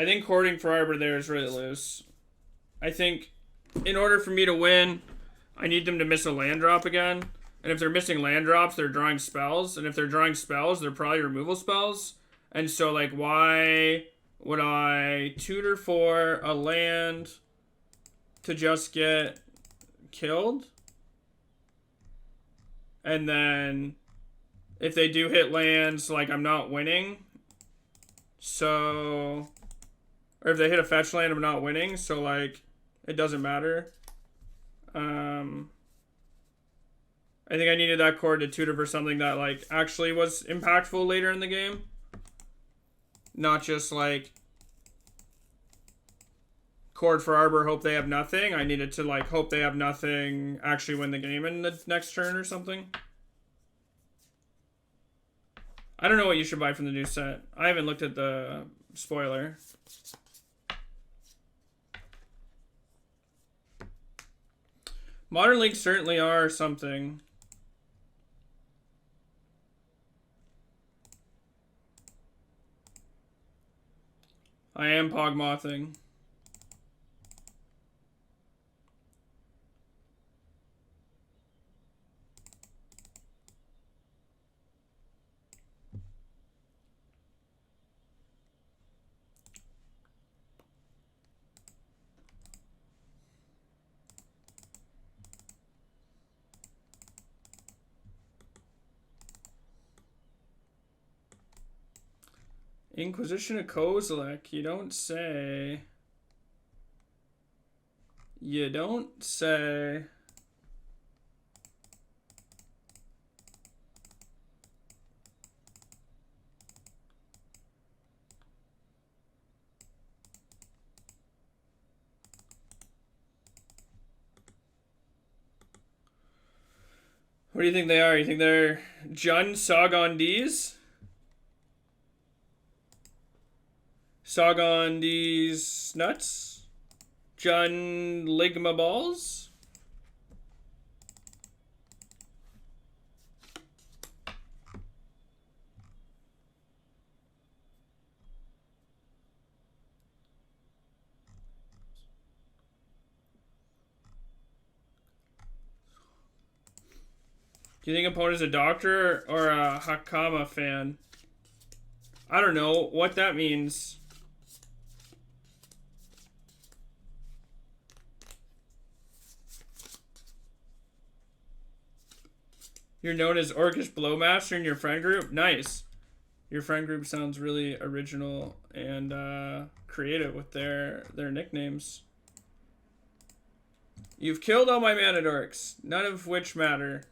I think hoarding for Arbor there is really loose. I think in order for me to win, I need them to miss a land drop again. And if they're missing land drops, they're drawing spells. And if they're drawing spells, they're probably removal spells. And so, like, why would I tutor for a land to just get killed? And then if they do hit lands, like, I'm not winning. So, or if they hit a fetch land, I'm not winning. So, like, it doesn't matter. I think I needed that cord to tutor for something that, like, actually was impactful later in the game. Not just, like, cord for Arbor, hope they have nothing. I needed to, like, hope they have nothing, actually win the game in the next turn or something. I don't know what you should buy from the new set. I haven't looked at the spoiler. Modern Leagues certainly are something. I am Yawgmothing. Inquisition of Kozilek, you don't say. You don't say. What do you think they are? You think they're Jun Sagondis? Sagondis nuts? Jun Ligma balls? Do you think opponent's a doctor or a Hakama fan? I don't know what that means. You're known as Orcish Blowmaster in your friend group? Nice. Your friend group sounds really original and creative with their nicknames. You've killed all my Manadorks, none of which matter.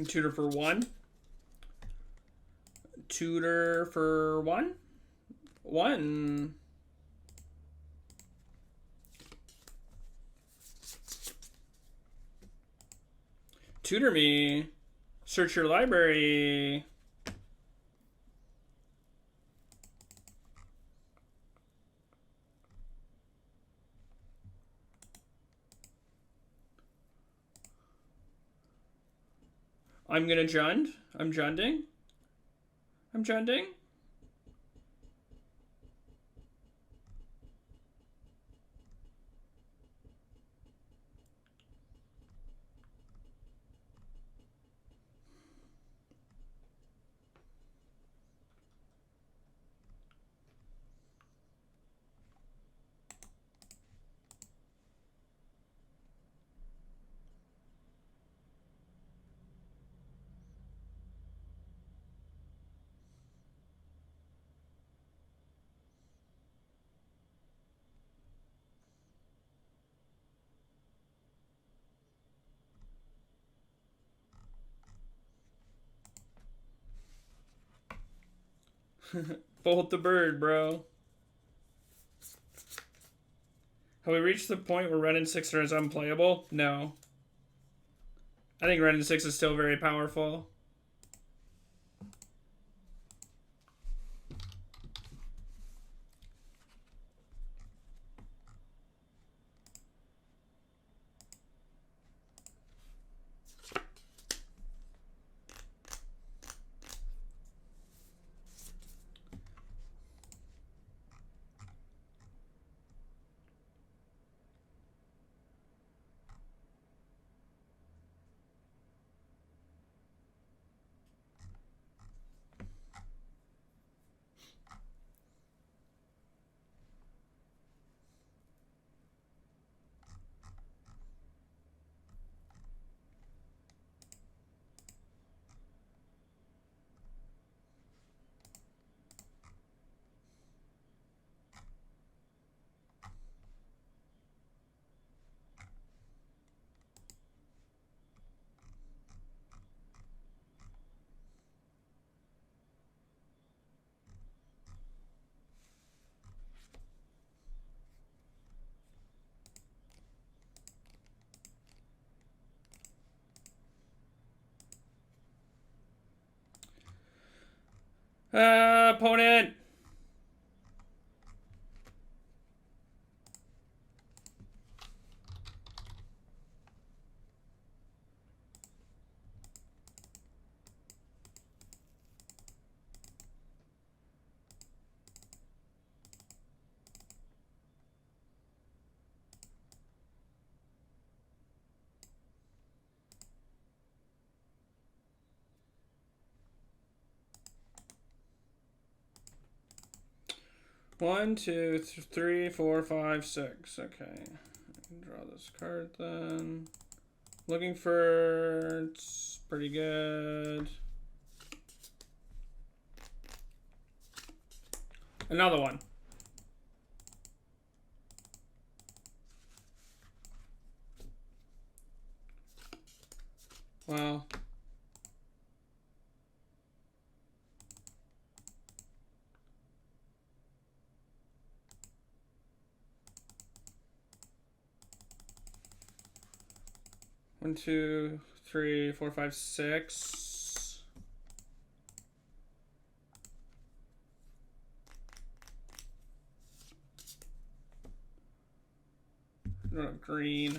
Tutor for one. Tutor for one. One. Tutor me. Search your library. I'm gonna jund. I'm junding. I'm junding. Bolt the bird, bro. Have we reached the point where Ren and 6 is unplayable? No. I think Ren and 6 is still very powerful. Opponent. One, two, three, four, five, six. Okay. I can draw this card then. Looking for... It's pretty good. Another one. Wow. One, two, three, four, five, six. No, green.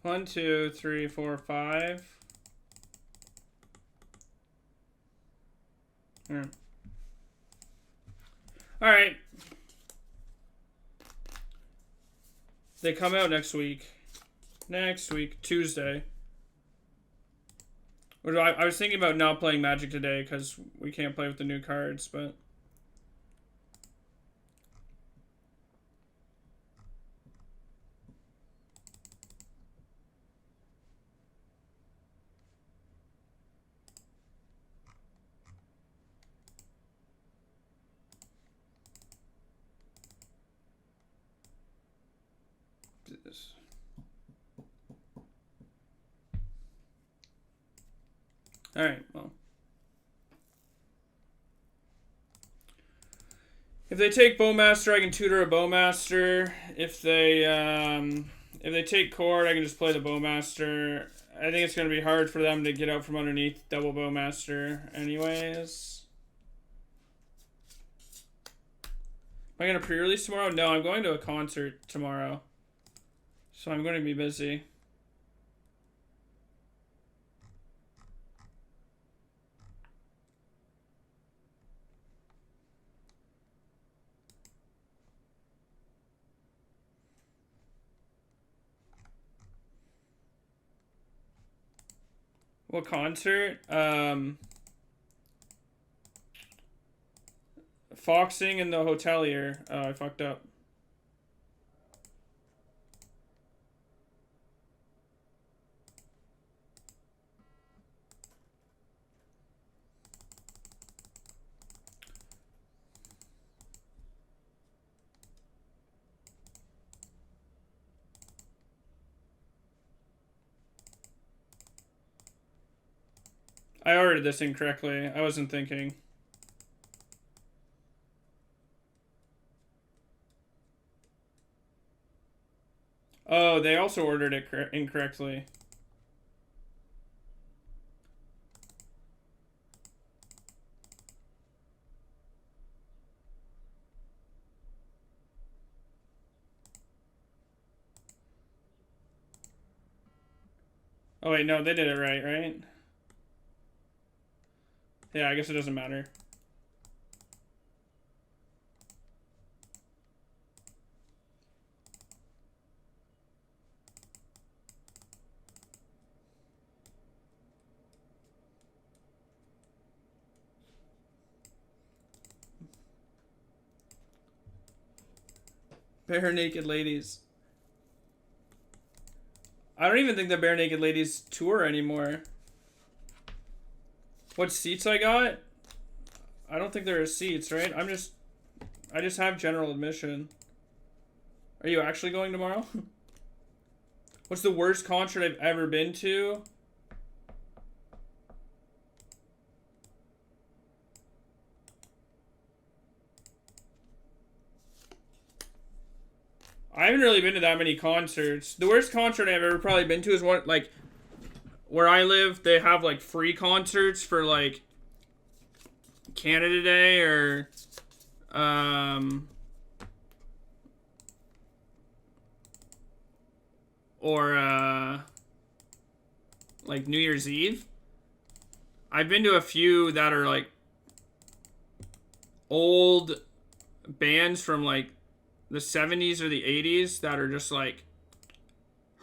One, two, three, four, five. All right. They come out next week. Next week, Tuesday. I was thinking about not playing Magic today because we can't play with the new cards, but... This. All right, well. If they take Bowmaster, I can tutor a Bowmaster. If they take Cord, I can just play the Bowmaster. I think it's going to be hard for them to get out from underneath double Bowmaster anyways. Am I going to pre-release tomorrow? No, I'm going to a concert tomorrow. So I'm going to be busy. What concert? Foxing in the Hotelier. Oh, I fucked up. I ordered this incorrectly. I wasn't thinking. Oh, they also ordered it incorrectly. Oh wait, no, they did it right, right? Yeah, I guess it doesn't matter. Bare Naked Ladies. I don't even think the Bare Naked Ladies tour anymore. What seats I got? I don't think there are seats, right? I just have general admission. Are you actually going tomorrow? What's the worst concert I've ever been to? I haven't really been to that many concerts. The worst concert I've ever probably been to is one, like, where I live, they have, like, free concerts for, like, Canada Day or, like, New Year's Eve. I've been to a few that are, like, old bands from, like, the 70s or the 80s that are just, like,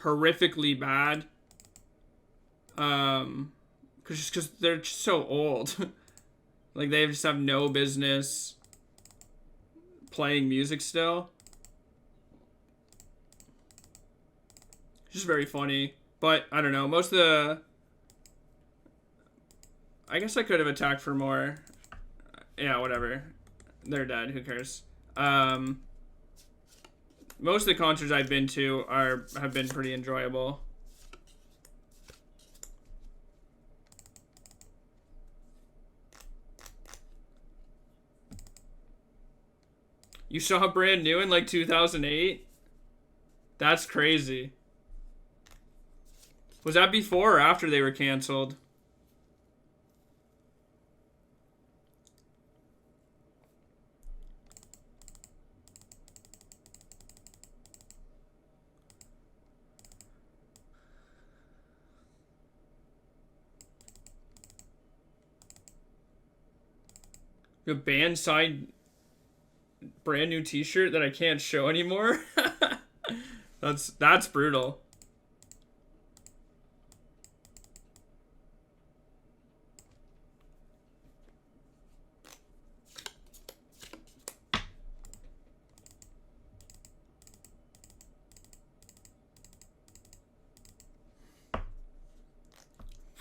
horrifically bad. Because they're just so old. Like, they just have no business playing music still. It's just very funny. But, I don't know, most of the... I guess I could have attacked for more. Yeah, whatever. They're dead, who cares? Most of the concerts I've been to have been pretty enjoyable. You saw Brand New in like 2008? That's crazy. Was that before or after they were canceled? A band signed Brand New t-shirt that I can't show anymore? That's brutal.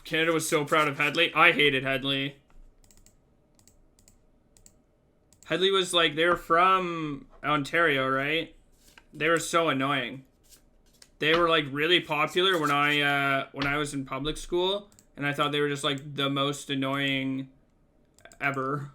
Canada was so proud of Headley. I hated Headley. Headley was like, they were from Ontario, right? They were so annoying. They were like really popular when I was in public school, and I thought they were just like the most annoying ever.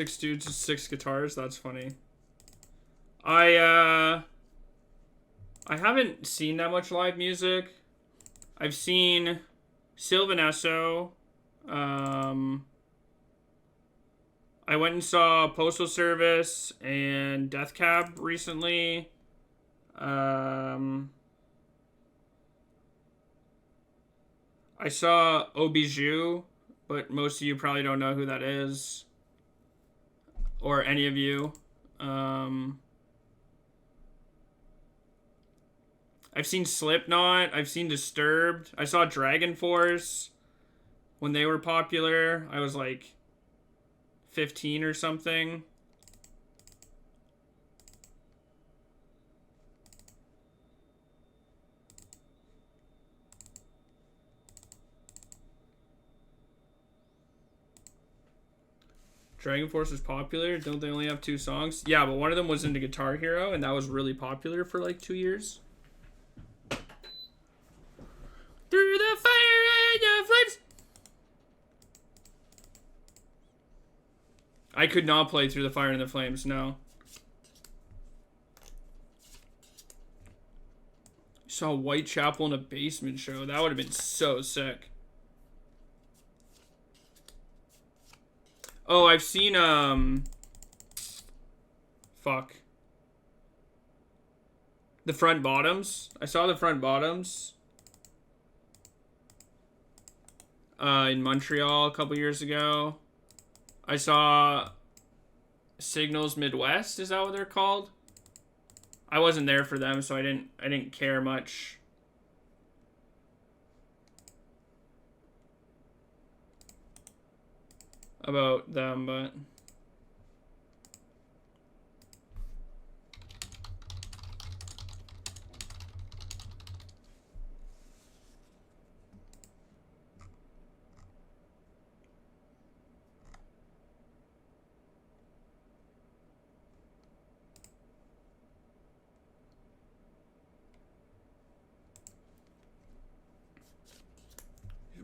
6 dudes with 6 guitars. That's funny. I haven't seen that much live music. I've seen Sylvanesso. I went and saw Postal Service and Death Cab recently. I saw Obiju, but most of you probably don't know who that is. Or any of you. I've seen Slipknot. I've seen Disturbed. I saw Dragon Force when they were popular. I was like 15 or something. Dragon Force was popular. Don't they only have 2 songs? Yeah, but one of them was into Guitar Hero, and that was really popular for like 2 years. Through the fire and the flames. I could not play Through the Fire and the Flames, no. Saw Whitechapel in a basement show. That would have been so sick. Oh, I've seen, fuck. The Front Bottoms. I saw the Front Bottoms. In Montreal a couple years ago. I saw Signals Midwest, is that what they're called? I wasn't there for them, so I didn't care much. About them, but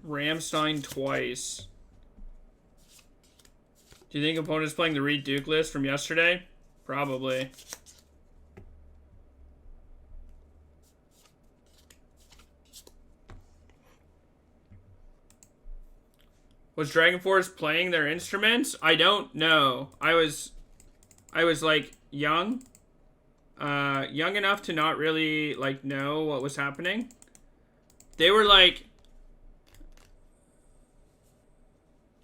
Rammstein twice. Do you think opponent's playing the Reed Duke list from yesterday? Probably. Was Dragon Force playing their instruments? I don't know. I was like young. Young enough to not really like know what was happening. They were like,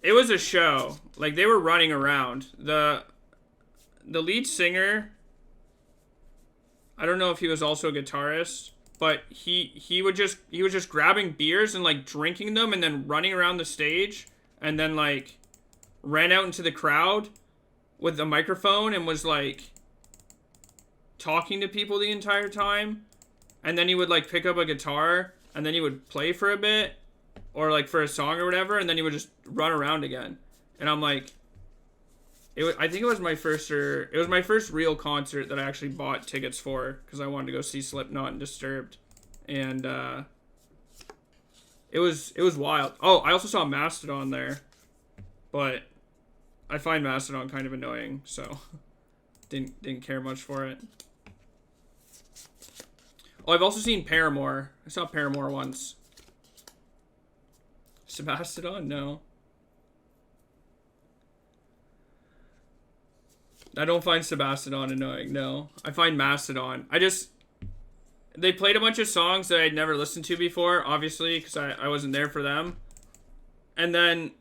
it was a show. Like, they were running around. The lead singer, I don't know if he was also a guitarist, but he was just grabbing beers and like drinking them and then running around the stage and then like ran out into the crowd with the microphone and was like talking to people the entire time. And then he would like pick up a guitar and then he would play for a bit or like for a song or whatever, and then he would just run around again. And I'm like, I think it was my first real concert that I actually bought tickets for because I wanted to go see Slipknot and Disturbed, and it was wild. Oh, I also saw Mastodon there, but I find Mastodon kind of annoying, so didn't care much for it. Oh, I've also seen Paramore. I saw Paramore once. Sebastodon? No. I don't find Sebastodon annoying, no. I find Mastodon. They played a bunch of songs that I'd never listened to before, obviously, because I wasn't there for them. And then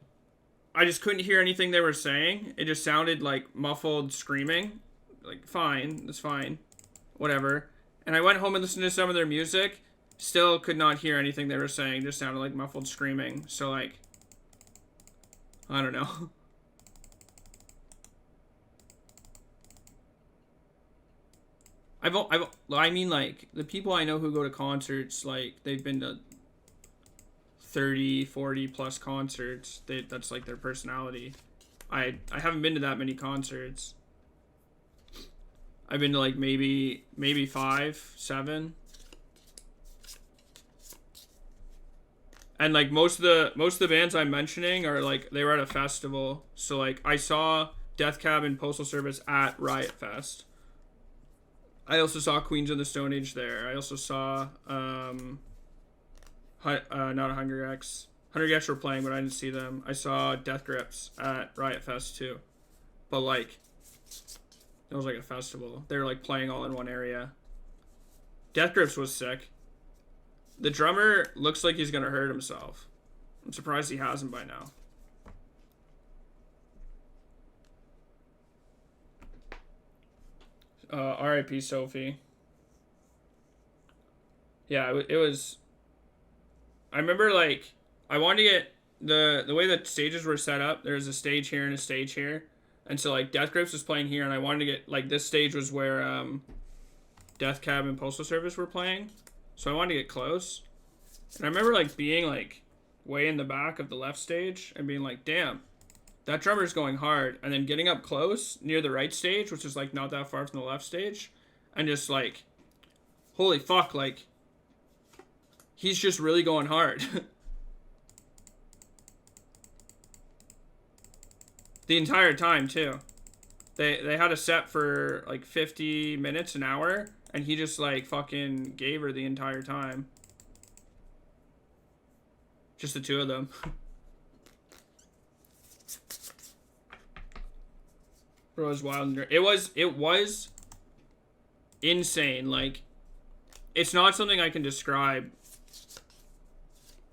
I just couldn't hear anything they were saying. It just sounded like muffled screaming. Like, fine, that's fine. Whatever. And I went home and listened to some of their music. Still could not hear anything they were saying. Just sounded like muffled screaming. So, like, I don't know. I mean, like, the people I know who go to concerts, like, they've been to 30, 40 plus concerts. That's, like, their personality. I haven't been to that many concerts. I've been to, like, maybe 5, 7. And like most of the bands I'm mentioning are like they were at a festival. So like I saw Death Cab and Postal Service at Riot Fest. I also saw Queens of the Stone Age there. I also saw not a Hunger X. Hunger X were playing, but I didn't see them. I saw Death Grips at Riot Fest too. But like, it was like a festival. They were like playing all in one area. Death Grips was sick. The drummer looks like he's gonna hurt himself. I'm surprised he hasn't by now. R.I.P. Sophie. Yeah, it was. I remember like I wanted to get the way that stages were set up. There's a stage here and a stage here, and so like Death Grips was playing here, and I wanted to get like this stage was where Death Cab and Postal Service were playing, so I wanted to get close. And I remember like being like way in the back of the left stage and being like, damn, that drummer's going hard, and then getting up close near the right stage, which is like not that far from the left stage, and just like, holy fuck, like, he's just really going hard. The entire time too. They had a set for like 50 minutes, an hour, and he just like fucking gave her the entire time. Just the two of them. Bro, it was wild. It was insane. Like, it's not something I can describe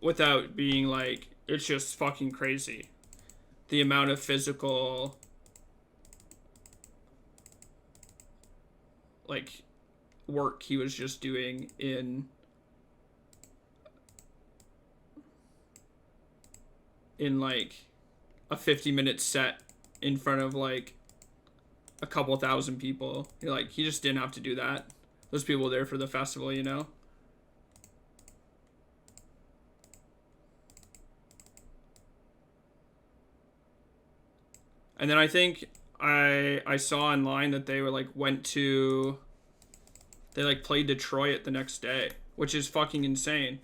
without being like, it's just fucking crazy. The amount of physical, like, work he was just doing in like a 50-minute set in front of like a couple thousand people. You're like, he just didn't have to do that. Those people were there for the festival, you know? And then I think I saw online that they were like they like played Detroit the next day, which is fucking insane.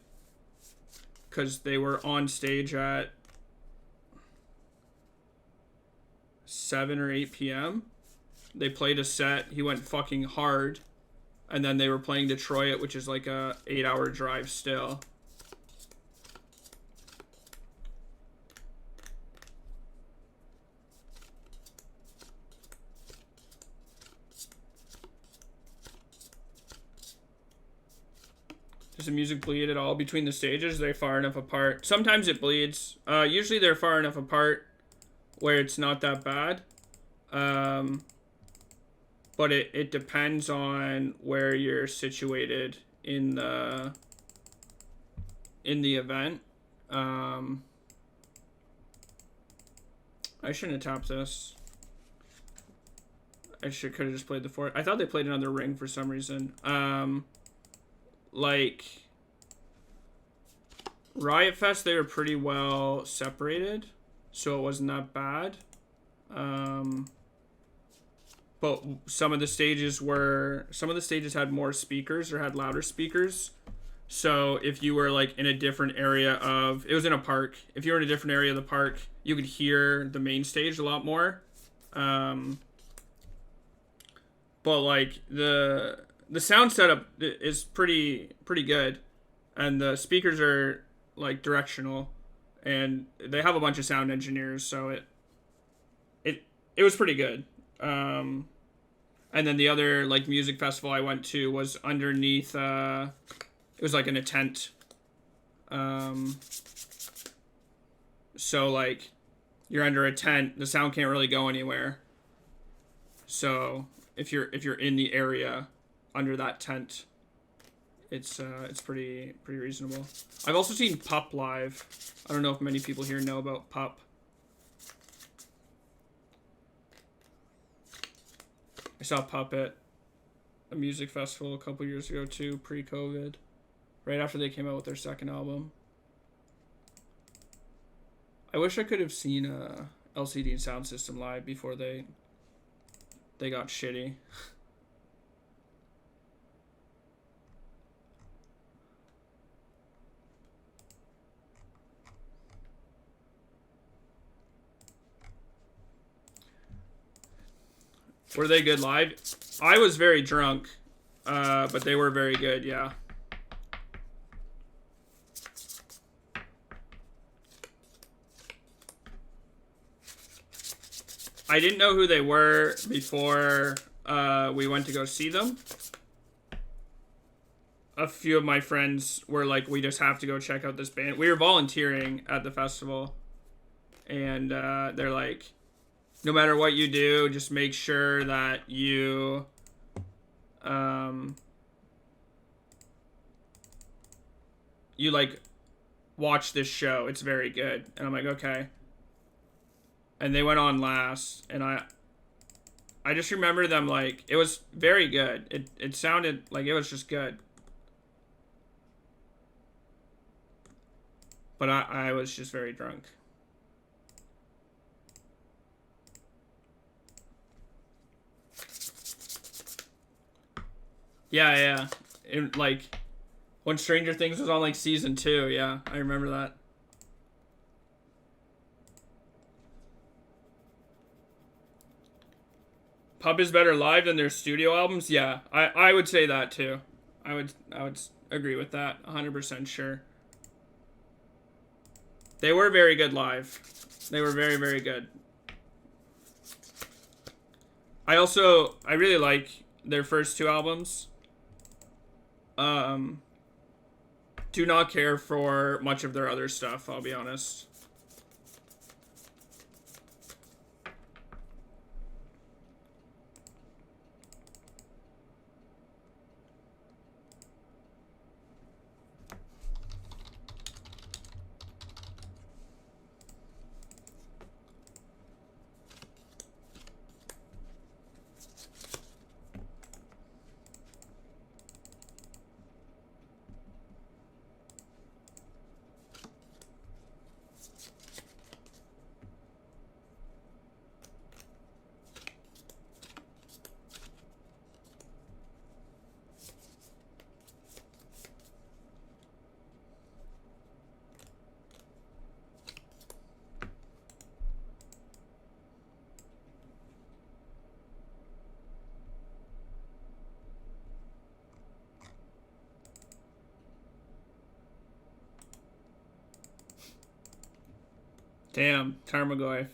Cause they were on stage at 7 or 8 p.m. They played a set. He went fucking hard. And then they were playing Detroit, which is like a 8-hour drive still. Does the music bleed at all between the stages? Are they far enough apart? Sometimes it bleeds. Usually they're far enough apart where it's not that bad. But it depends on where you're situated in the event. I shouldn't have tapped this. I could have just played the fourth. I thought they played another ring for some reason. Like Riot Fest, they were pretty well separated, so it wasn't that bad. But some of the stages had more speakers or had louder speakers. So if you were like in a different area it was in a park. If you were in a different area of the park, you could hear the main stage a lot more. But like the sound setup is pretty good, and the speakers are like directional, and they have a bunch of sound engineers, so it was pretty good. And then the other like music festival I went to was underneath it was like in a tent. So like you're under a tent, the sound can't really go anywhere. So if you're in the area under that tent, it's pretty reasonable. I've also seen Pup live. I don't know if many people here know about Pup. I saw Pup at a music festival a couple years ago too, pre-COVID, right after they came out with their second album. I wish I could have seen LCD and Sound System live before they got shitty. Were they good live? I was very drunk, but they were very good, yeah. I didn't know who they were before we went to go see them. A few of my friends were like, we just have to go check out this band. We were volunteering at the festival. And they're like, no matter what you do, just make sure that you you like watch this show. It's very good. And I'm like, okay. And they went on last, and I just remember them like, it was very good. It sounded like it was just good. But I was just very drunk. Yeah. It, like, when Stranger Things was on, like, season 2, yeah. I remember that. Pub is better live than their studio albums? Yeah, I would say that, too. I would agree with that. 100% sure. They were very good live. They were very, very good. I really like their first 2 albums. Do not care for much of their other stuff, I'll be honest. Damn, Tarmogoyf.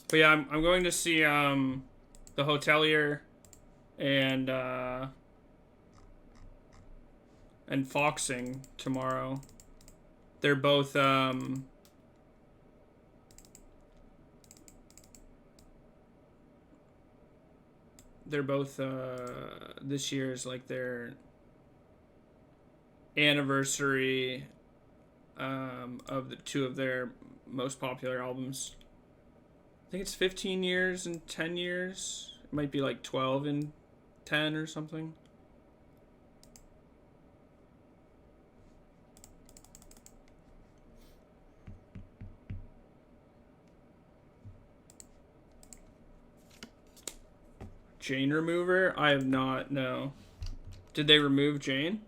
But yeah, I'm going to see the Hotelier and Foxing tomorrow. They're both this year's like their anniversary of the 2 of their most popular albums. I think it's 15 years and 10 years. It might be like 12 and 10 or something. Jane remover? I have not, no. Did they remove Jane?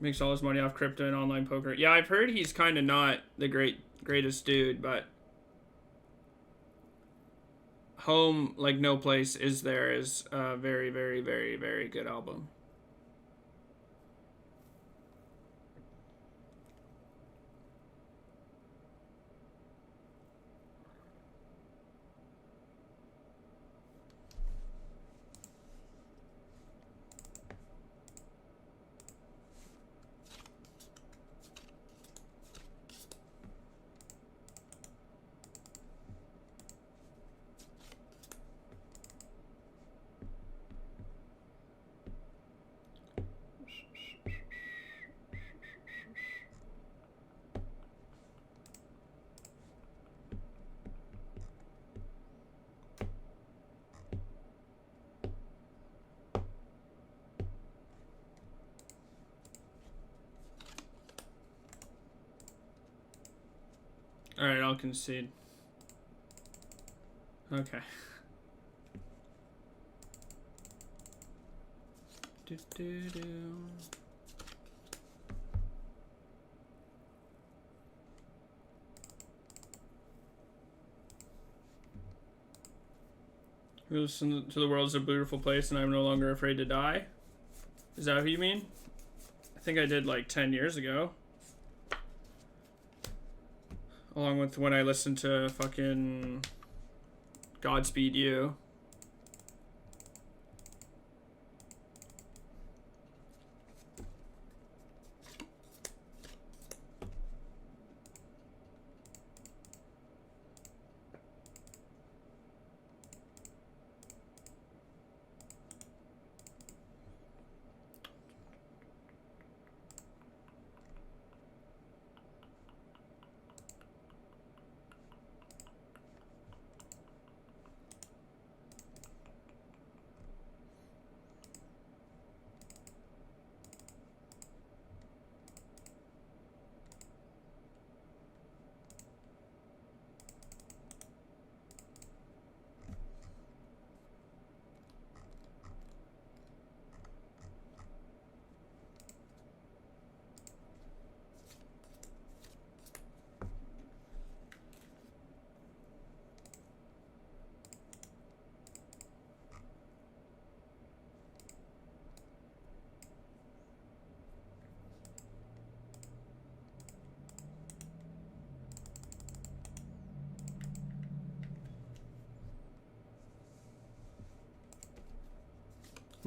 Makes all his money off crypto and online poker. Yeah, I've heard he's kind of not the greatest dude, but Home Like No Place Is There is a very, very, very, very good album. Alright, I'll concede. Okay. Listen to the world is a beautiful place and I'm no longer afraid to die. Is that what you mean? I think I did like 10 years ago. Along with when I listened to fucking Godspeed You.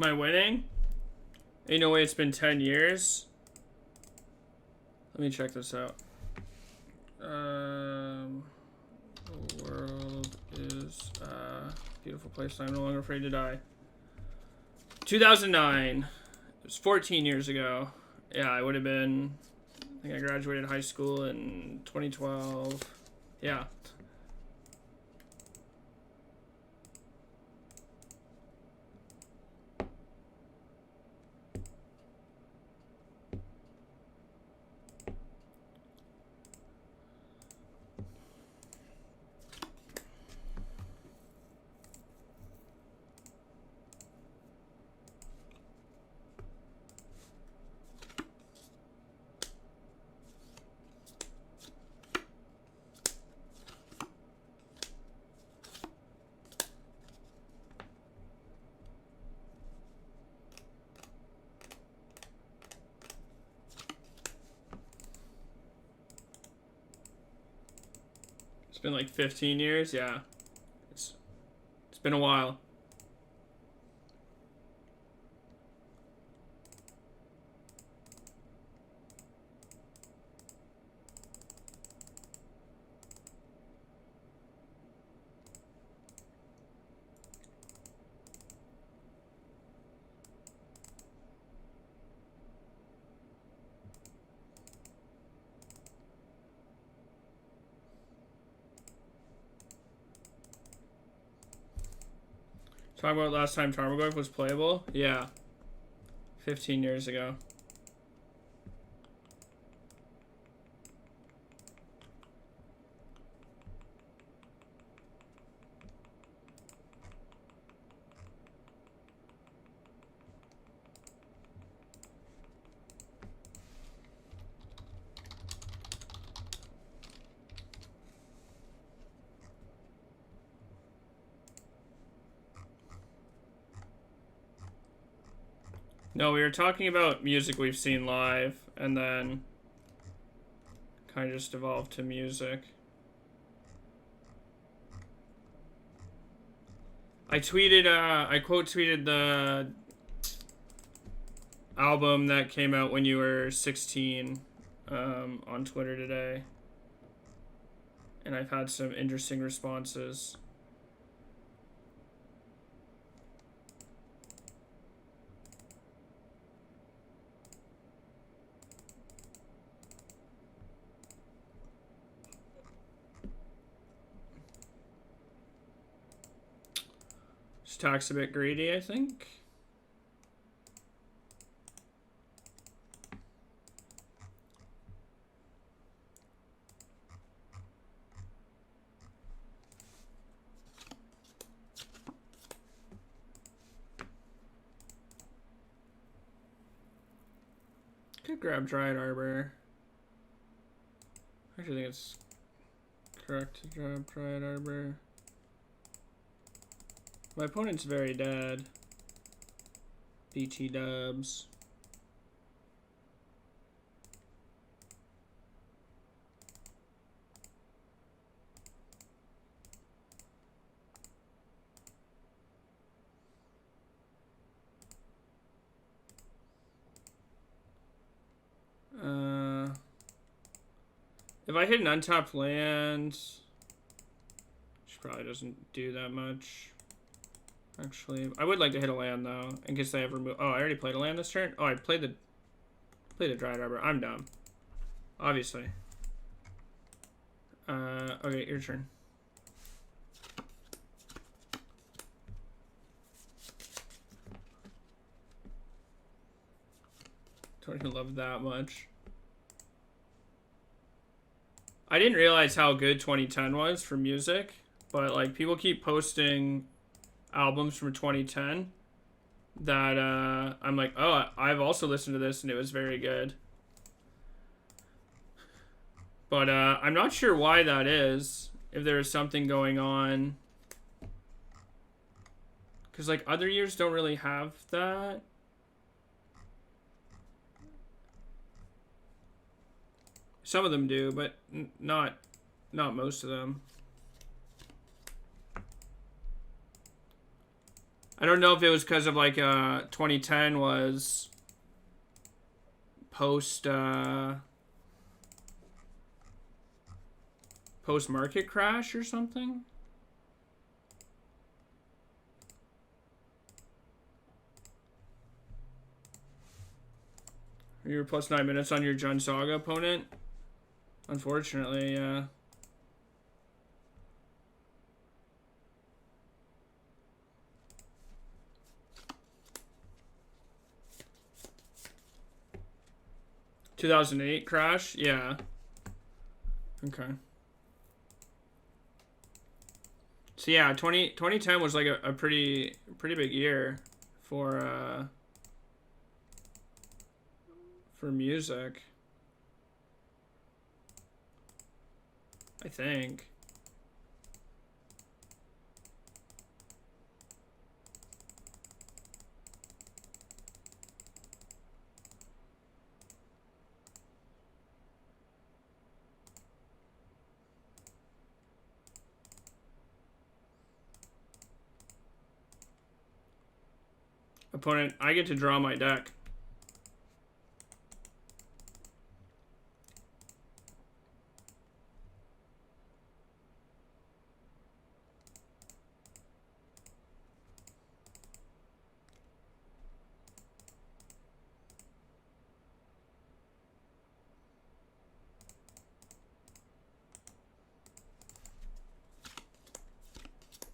Am I winning? Ain't no way it's been 10 years. Let me check this out. The world is a beautiful place. I'm no longer afraid to die. 2009. It was 14 years ago. Yeah, I would have been... I think I graduated high school in 2012. Yeah. It's been like 15 years, yeah. It's been a while. Talking about last time Tarmogoyf was playable? Yeah. 15 years ago. No, we were talking about music we've seen live, and then kind of just evolved to music. I tweeted, I quote tweeted the album that came out when you were 16 on Twitter today. And I've had some interesting responses. Just talks a bit greedy, I think. might grab Dryad Arbor. I actually think it's correct to grab Dryad Arbor. My opponent's very dead. BT dubs. If I hit an untapped land, which probably doesn't do that much. Actually, I would like to hit a land though, in case I ever move. Oh, I already played a land this turn. Oh, I played the Dryad Arbor. I'm dumb. Obviously. Okay, your turn. Don't even love that much. I didn't realize how good 2010 was for music, but like people keep posting albums from 2010 that I'm like, oh, I've also listened to this and it was very good. But I'm not sure why that is, if there is something going on. Because like other years don't really have that. Some of them do, but not most of them. I don't know if it was because of like 2010 was post market crash or something. You were plus 9 minutes on your Jun Saga opponent. Unfortunately, yeah. ...2008 crash? Yeah. Okay. So yeah, 2010 was like a pretty big year for music. I think. Opponent, I get to draw my deck.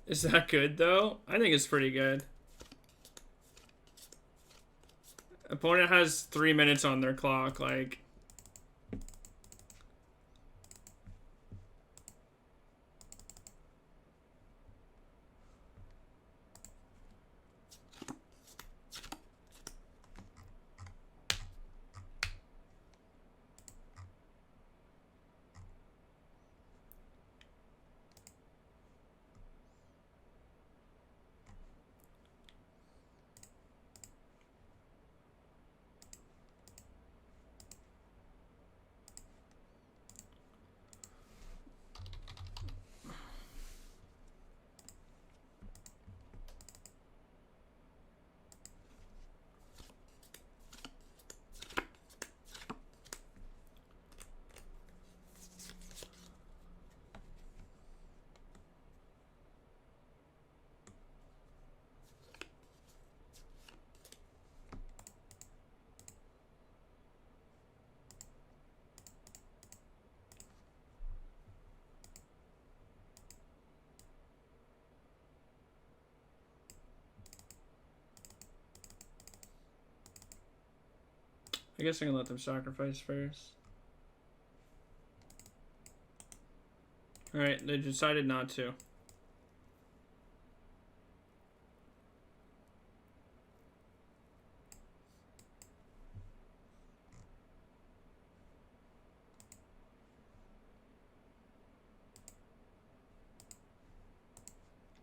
Is that good though? I think it's pretty good. Opponent has 3 minutes on their clock, like. I guess I can let them sacrifice first. Alright, they decided not to.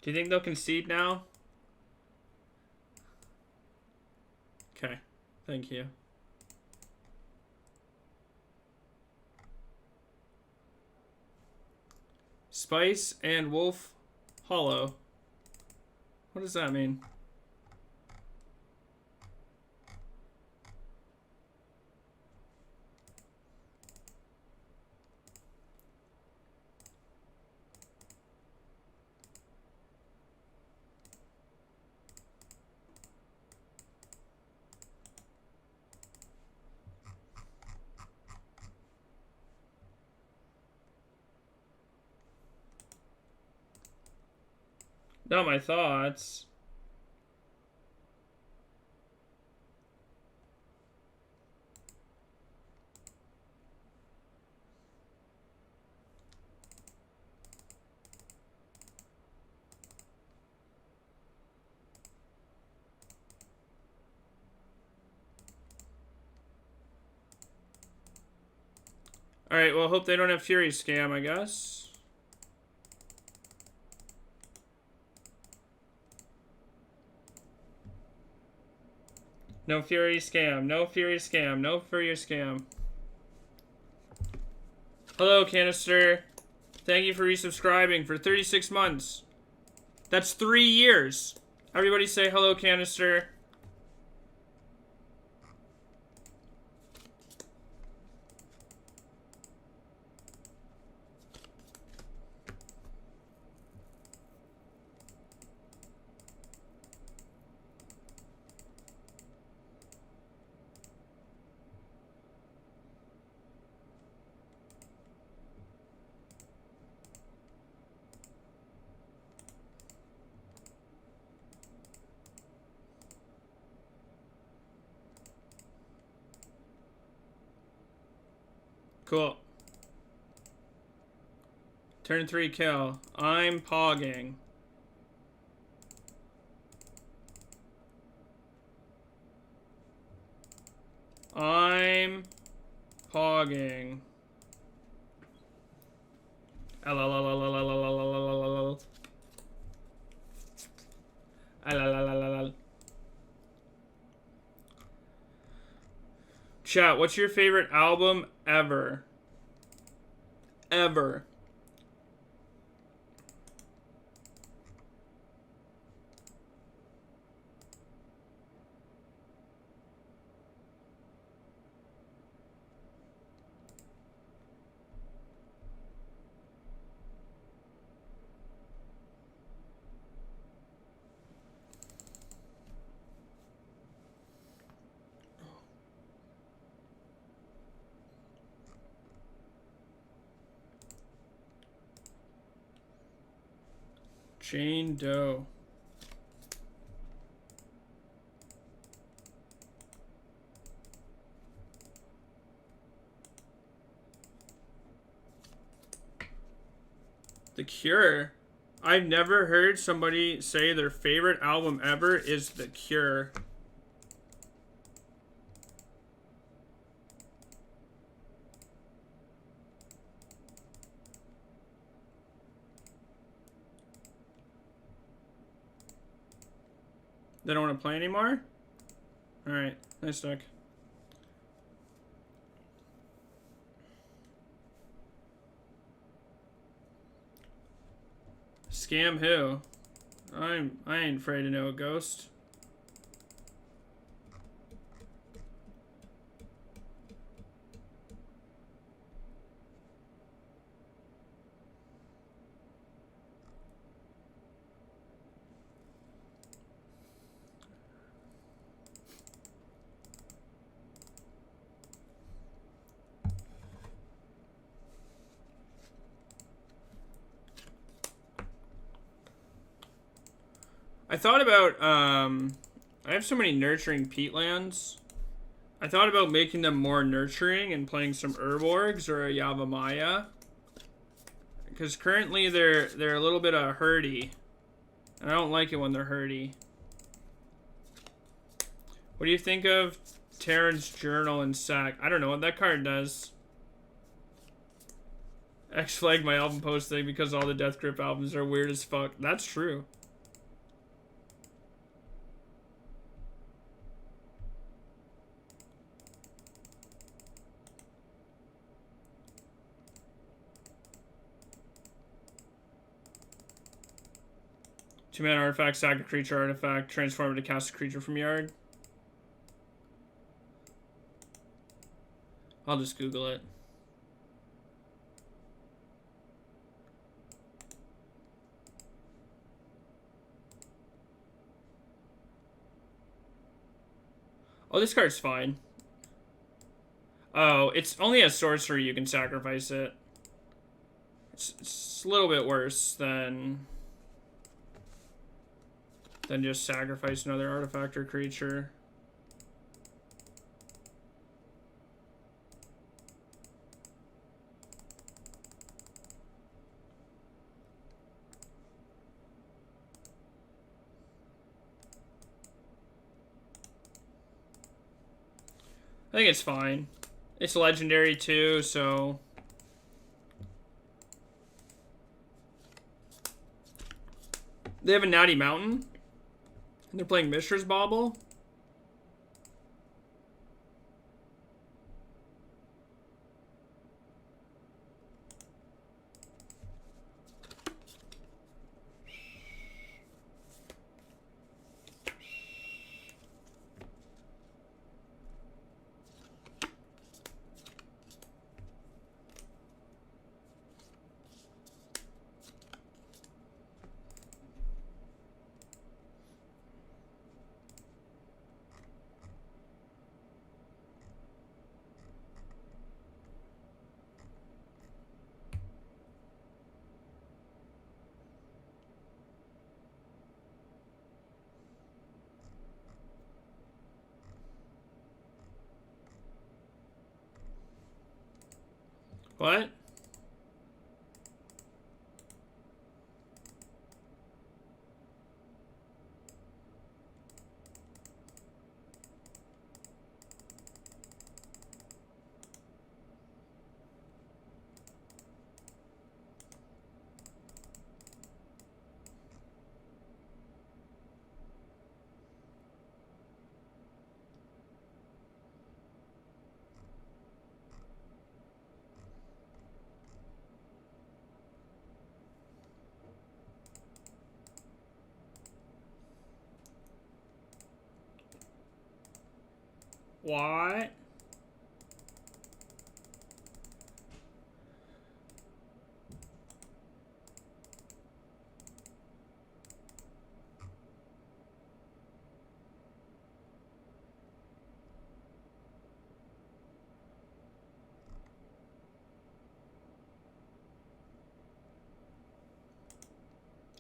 Do you think they'll concede now? Okay. Thank you. Spice and Wolf Hollow. What does that mean? Not my thoughts. Alright, well, hope they don't have Fury Scam, I guess. No Fury Scam, no Fury Scam, no Fury Scam. Hello, Canister. Thank you for resubscribing for 36 months. That's 3 years. Everybody say hello, Canister. Cool. Turn 3 kill. I'm pogging. I'm pogging. Chat, what's your favorite album ever? Ever. Jane Doe. The Cure. I've never heard somebody say their favorite album ever is The Cure. They don't want to play anymore? Alright, nice duck. Scam who? I ain't afraid to know a ghost. I thought about, I have so many nurturing peatlands. I thought about making them more nurturing and playing some Urborgs or a Yavimaya. Because currently they're a little bit of herdy. And I don't like it when they're herdy. What do you think of Terran's Journal and Sack? I don't know what that card does. X flagged my album posting because all the Death Grip albums are weird as fuck. That's true. Two-man artifact, sack a creature artifact, transform it to cast a creature from yard. I'll just Google it. Oh, this card's fine. Oh, it's only a sorcery you can sacrifice it. It's a little bit worse than just sacrifice another artifact or creature. I think it's fine. It's legendary too, so... They have a Natty Mountain. And they're playing Mishra's Bauble. What? What?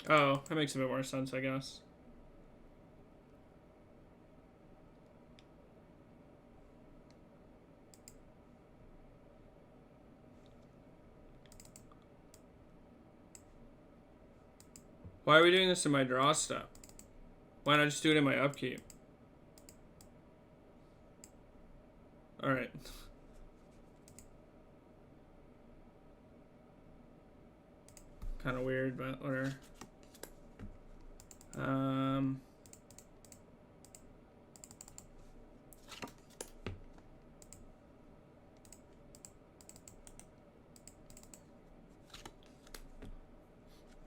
Oh, that makes a bit more sense, I guess. Why are we doing this in my draw step? Why not just do it in my upkeep? Alright. Kind of weird, but whatever.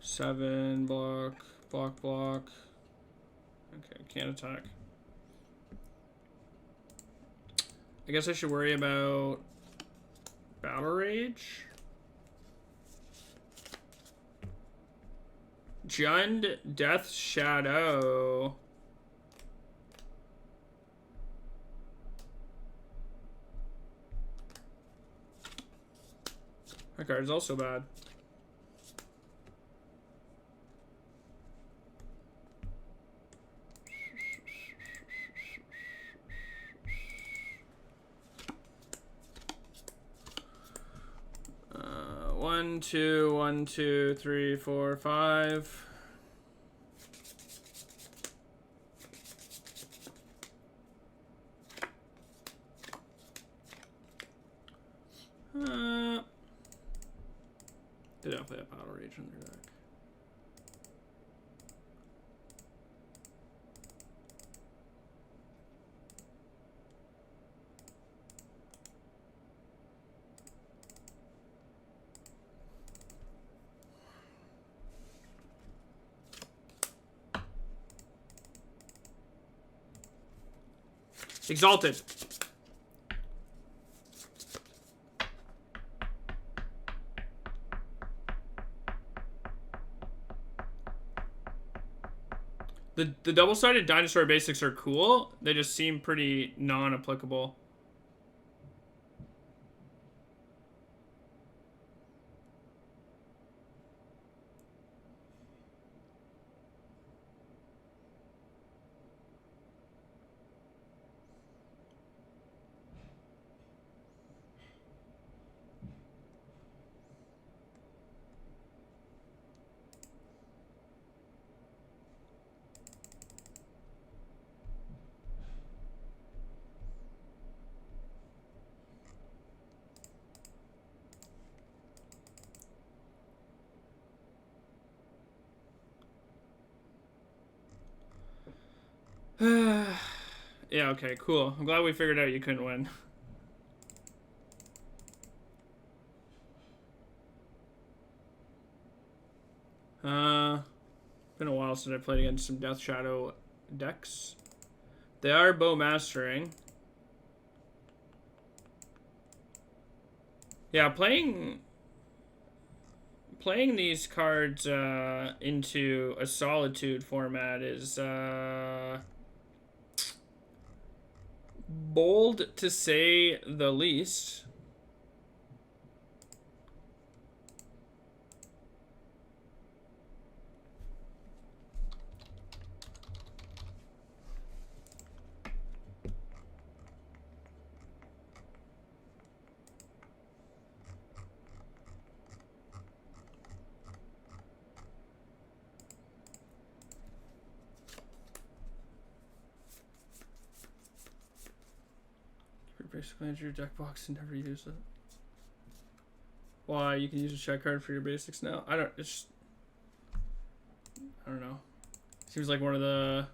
Seven, block. Okay, can't attack. I guess I should worry about Battle Rage. Jund, Death Shadow. That card's also bad. One, two, three, four, five. play a Battle Rage in their deck. Exalted. The double-sided dinosaur basics are cool. They just seem pretty non-applicable. Yeah, okay, cool. I'm glad we figured out you couldn't win. Been a while since I played against some Death Shadow decks. They are bow mastering. Yeah, playing these cards into a Solitude format is bold to say the least. Basically enter your deck box and never use it. Why? You can use a check card for your basics now. I don't know. Seems like one of the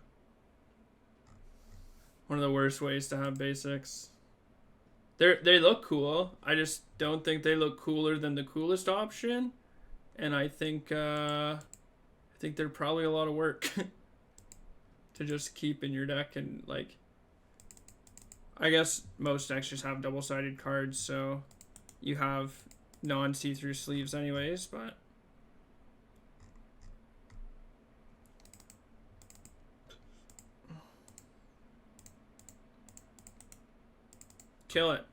worst ways to have basics. They look cool. I just don't think they look cooler than the coolest option, and I think they're probably a lot of work to just keep in your deck. And like, I guess most decks just have double-sided cards, so you have non-see-through sleeves anyways, but kill it.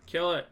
Kill it.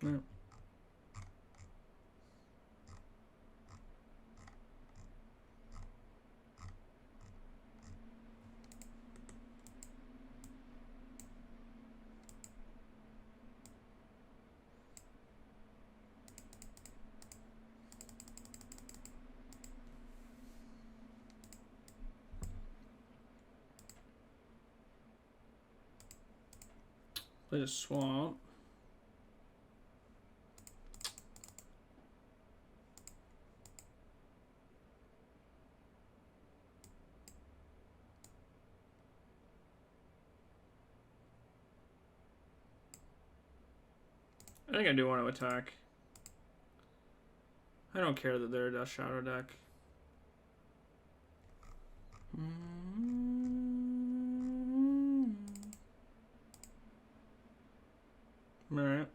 Yeah. Play a swamp. I think I do want to attack. I don't care that they're a Death Shadow deck. Alright.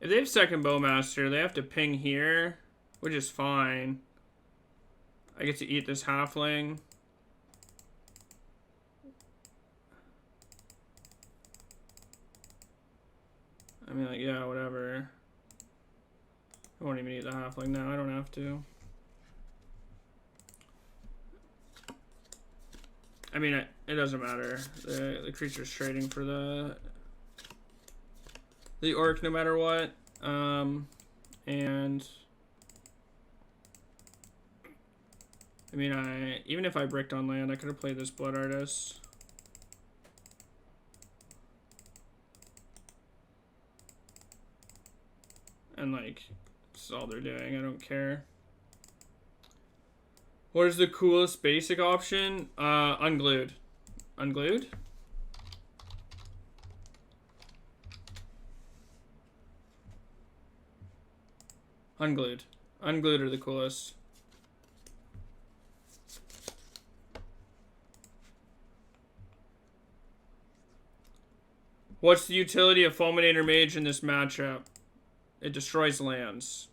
If they have second bowmaster, they have to ping here, which is fine. I get to eat this halfling. I mean, like, yeah, whatever. I won't even eat the halfling now. I don't have to. I mean, it doesn't matter. The creature's trading for the orc no matter what. And I mean, even if I bricked on land, I could have played this Blood Artist. And like, this is all they're doing. I don't care. What is the coolest basic option? Unglued. Unglued? Unglued. Unglued are the coolest. What's the utility of Fulminator Mage in this matchup? It destroys lands.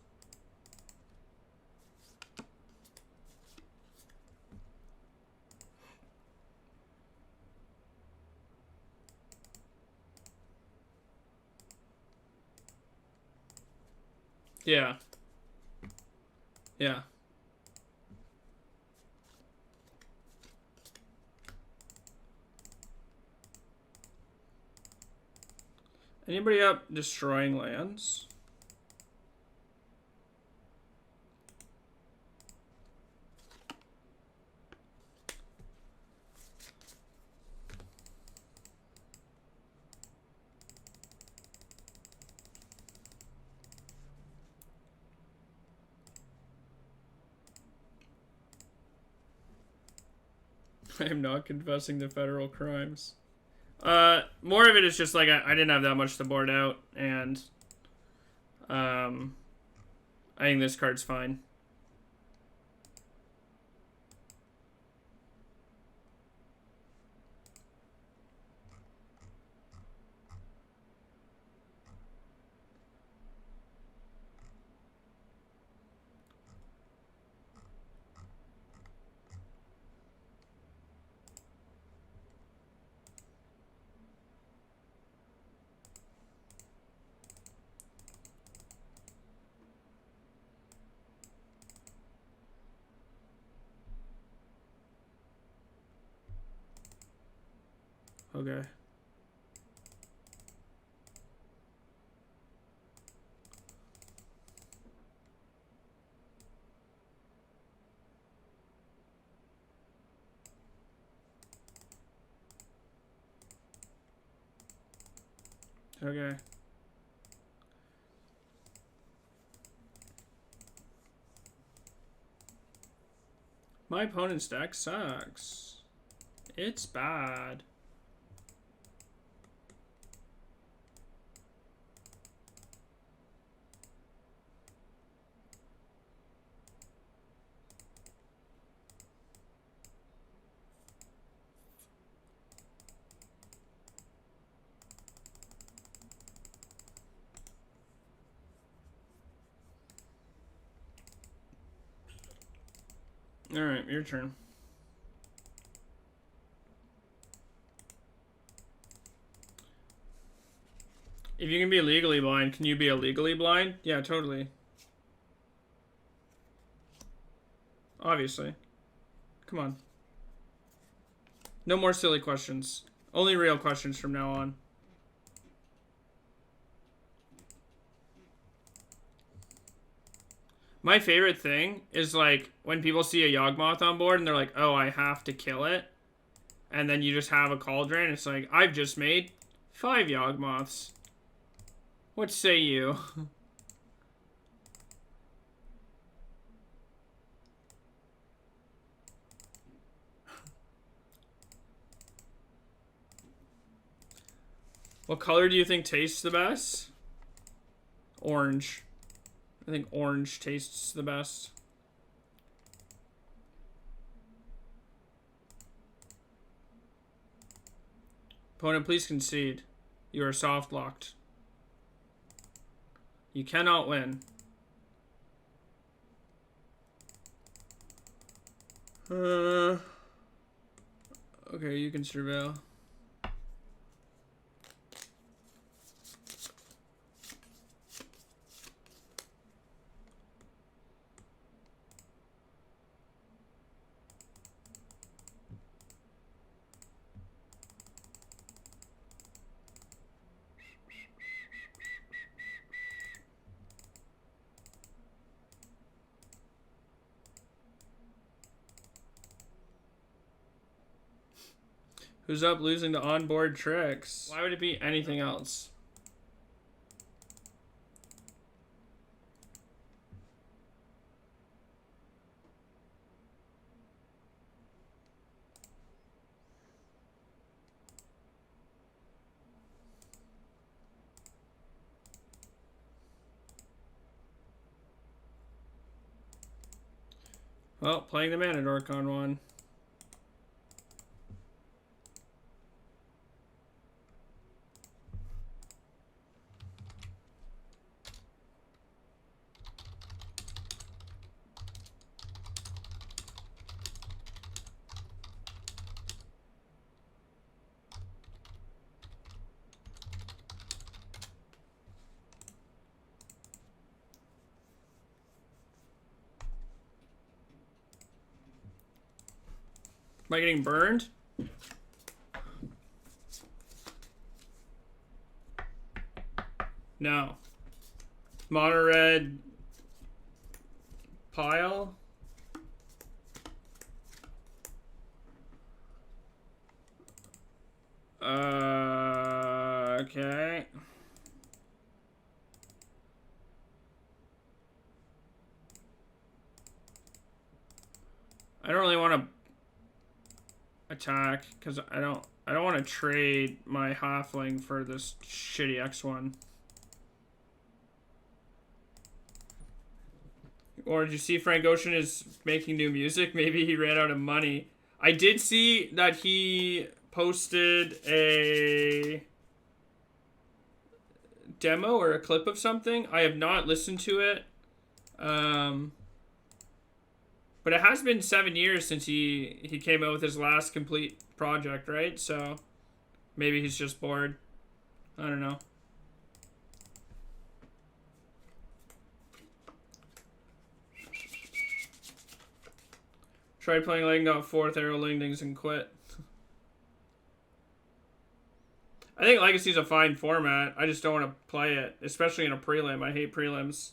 Yeah. Yeah. Anybody up destroying lands? I am not confessing to federal crimes. More of it is just like I didn't have that much to board out, and I think this card's fine. Okay. Okay. My opponent's deck sucks. It's bad. Alright, your turn. If you can be legally blind, can you be illegally blind? Yeah, totally. Obviously. Come on. No more silly questions. Only real questions from now on. My favorite thing is like when people see a Yawgmoth on board and they're like, oh, I have to kill it. And then you just have a Cauldron. It's like, I've just made 5 Yawgmoths. What say you? What color do you think tastes the best? Orange. I think orange tastes the best. Opponent, please concede. You are soft locked. You cannot win. Okay, you can surveil. Who's up losing to onboard tricks? Why would it be anything else? Well, playing the Mana Dork on one. Am I getting burned? No. Mono red pile. Okay. I don't really want to attack because I don't want to trade my halfling for this shitty X1. Or did you see Frank Ocean is making new music? Maybe he ran out of money. I did see that he posted a demo or a clip of something. I have not listened to it. But it has been 7 years since he came out with his last complete project, right? So maybe he's just bored. I don't know. Tried playing Ling, got 4th arrow Lingdings and quit. I think Legacy's a fine format. I just don't want to play it, especially in a prelim. I hate prelims.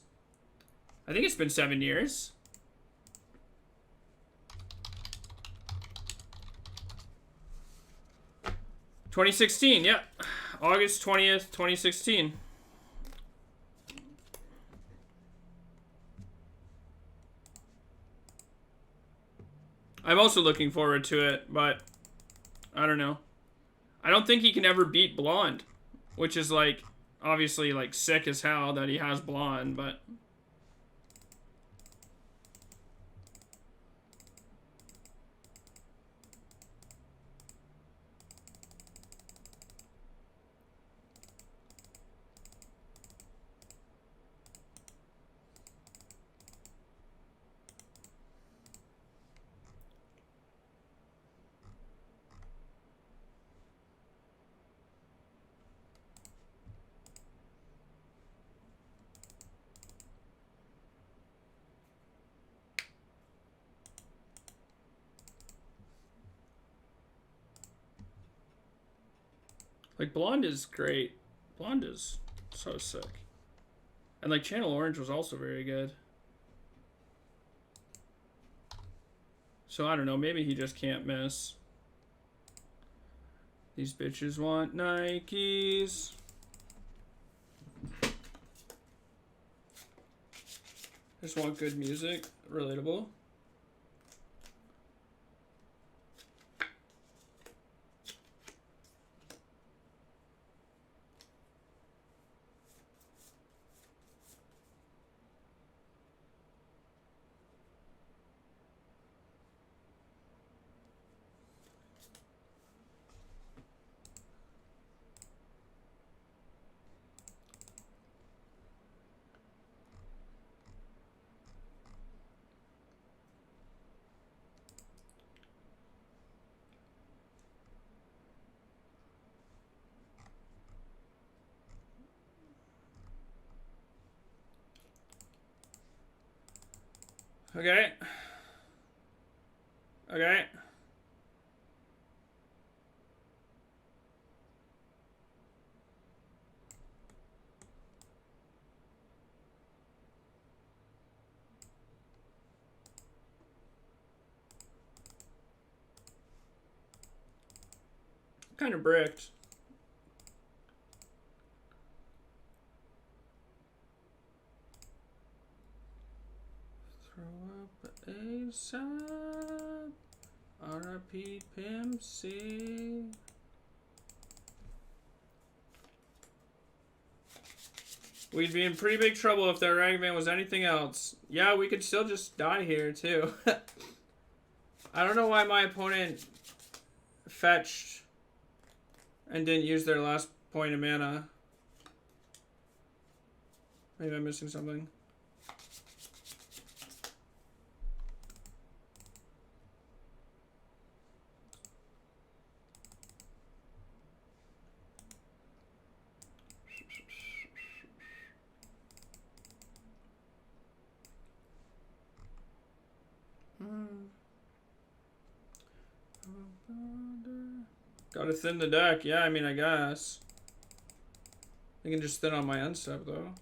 I think it's been 7 years. $2016, yeah. August 20th, 2016. I'm also looking forward to it, but I don't know. I don't think he can ever beat Blonde, which is like obviously like sick as hell that he has Blonde, but like Blonde is great. Blonde is so sick. And like Channel Orange was also very good. So I don't know, maybe he just can't miss. These bitches want Nikes. Just want good music, relatable. Okay. Okay. Kind of bricked. Throw up ASAP. RIP Pimp C. We'd be in pretty big trouble if that Ragavan was anything else. Yeah, we could still just die here, too. I don't know why my opponent fetched and didn't use their last point of mana. Maybe I'm missing something. Gotta thin the deck. Yeah, I mean, I guess. I can just thin on my unstep, though.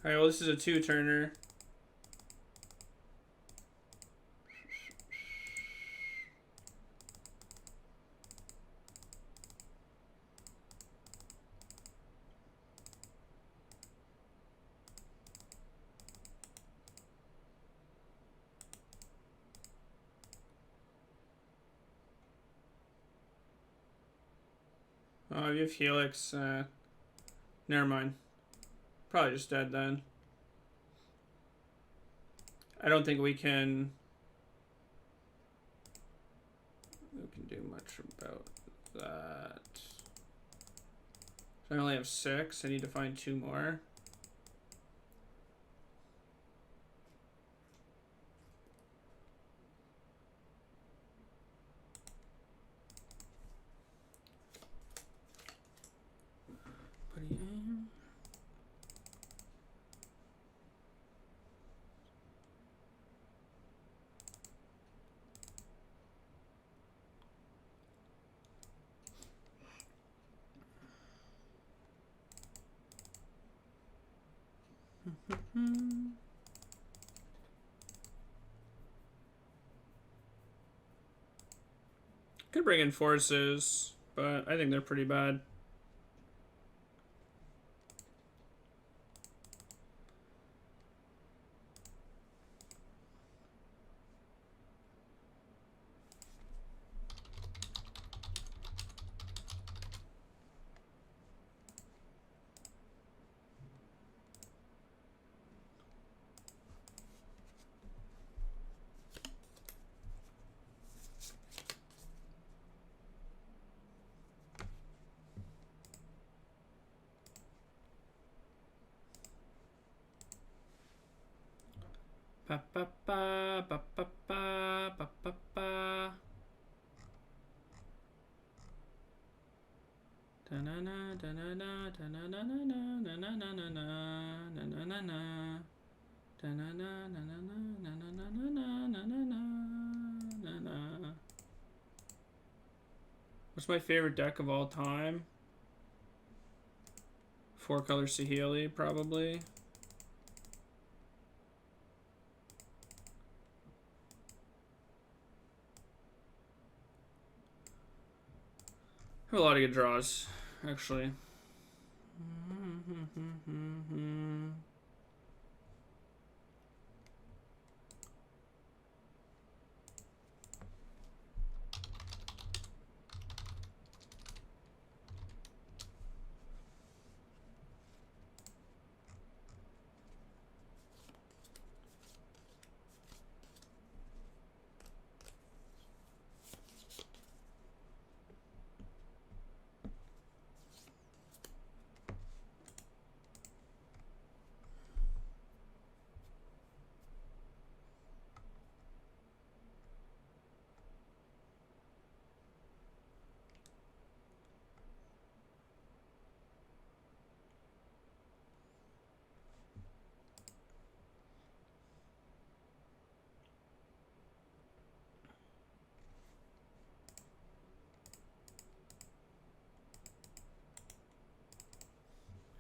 Alright, well, this is a two-turner. Oh, you have Helix. Never mind. Probably just dead then. I don't think we can do much about that. So I only have 6. I need to find 2 more. Could bring in forces, but I think they're pretty bad. Ba ba ba ba ba ba ba ba ba. Da na na da na na da na na na na na na na na na na na na. Da na na na na na na na na na na na na na. What's my favorite deck of all time? 4-color Saheeli, probably. I have a lot of good draws, actually.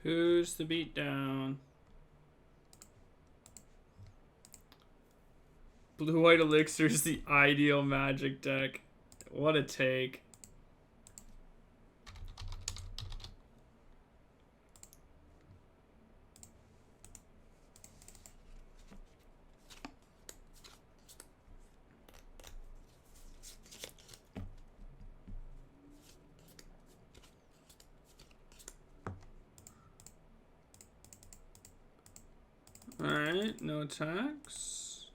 Who's the beatdown? Blue-white elixir is the ideal Magic deck. What a take. Alright, no attacks.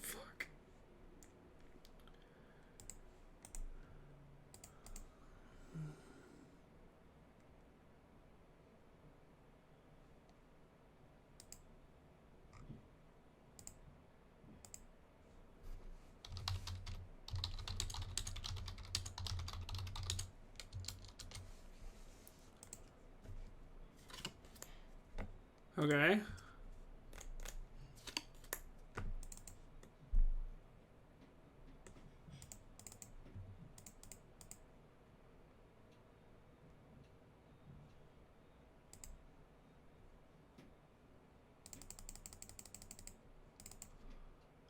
Fuck. Okay.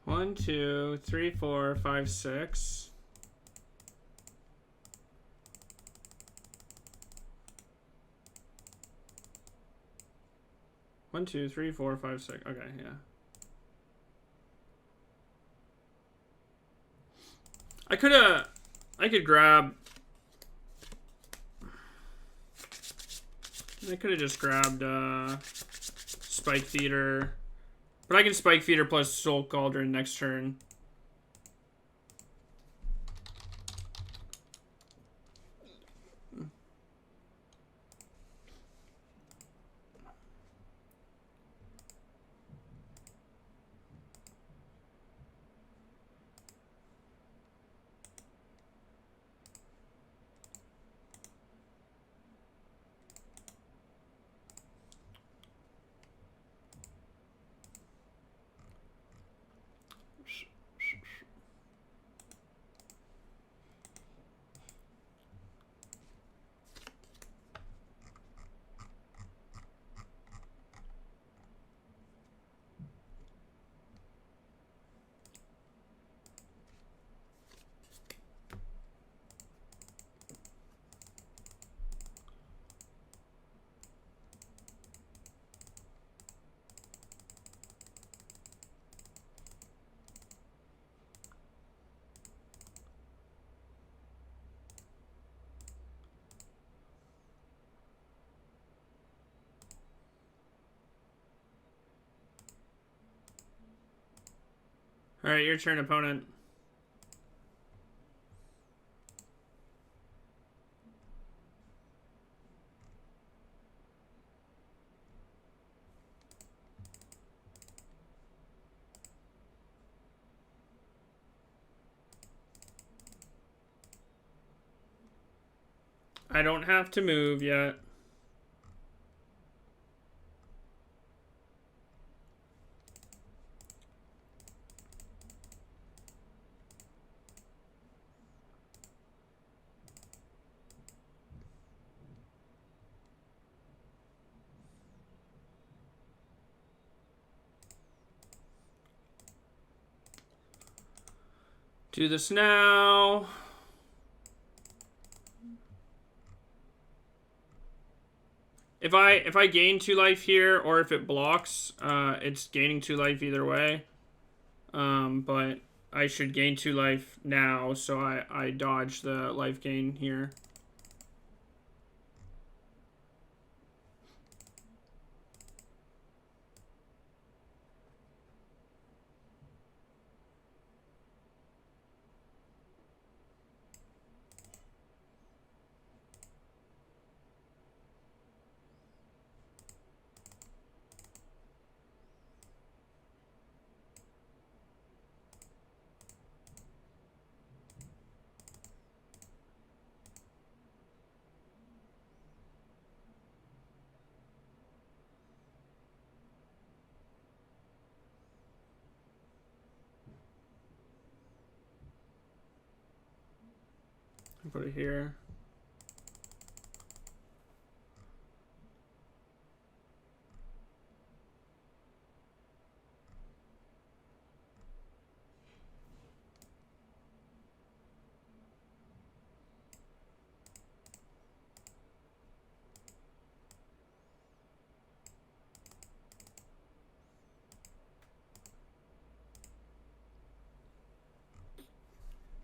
One, two, three, four, five, six. One, two, three, four, five, six. Okay, yeah. I could grab. I could have just grabbed Spike Feeder. But I can Spike Feeder plus Soul Cauldron next turn. Alright, your turn, opponent. I don't have to move yet. Do this now. If I gain 2 life here, or if it blocks, it's gaining 2 life either way. But I should gain 2 life now, so I dodge the life gain here. Put it here.